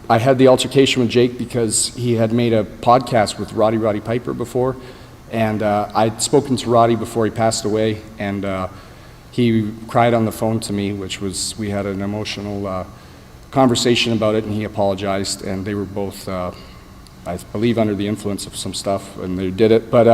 I had the altercation with Jake because he had made a podcast with Roddy Piper before, and I'd spoken to Roddy before he passed away, and he cried on the phone to me, we had an emotional conversation about it, and he apologized, and they were both, I believe, under the influence of some stuff, and they did it. But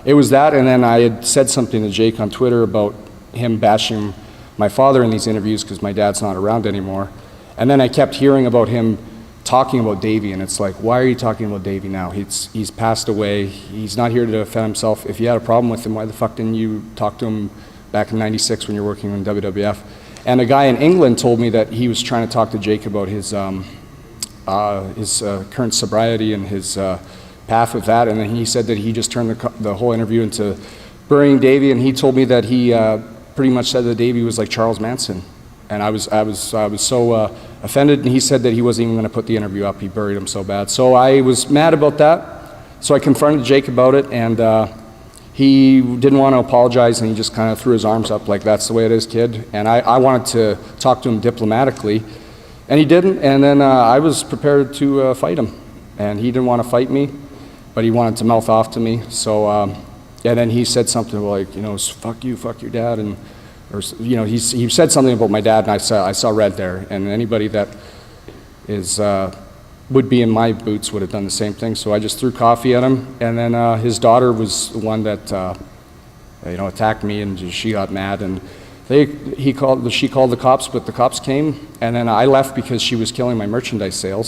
it was that, and then I had said something to Jake on Twitter about him bashing my father in these interviews because my dad's not around anymore. And then I kept hearing about him talking about Davey, and it's like, why are you talking about Davey now? He's passed away. He's not here to defend himself. If you had a problem with him, why the fuck didn't you talk to him back in '96 when you were working in WWF? And a guy in England told me that he was trying to talk to Jake about his current sobriety and his path with that, and then he said that he just turned the whole interview into burying Davey, and he told me that he pretty much said that Davey was like Charles Manson. And I was so offended, and he said that he wasn't even going to put the interview up. He buried him so bad. So I was mad about that. So I confronted Jake about it, and he didn't want to apologize, and he just kind of threw his arms up like, that's the way it is, kid. And I wanted to talk to him diplomatically, and he didn't. And then I was prepared to fight him, and he didn't want to fight me, but he wanted to mouth off to me. So and then he said something like, fuck you, fuck your dad, and he said something about my dad, and I saw red there, and anybody that would be in my boots would have done the same thing. So I just threw coffee at him, and then his daughter was the one that attacked me, and she got mad, and she called the cops, but the cops came, and then I left because she was killing my merchandise sales.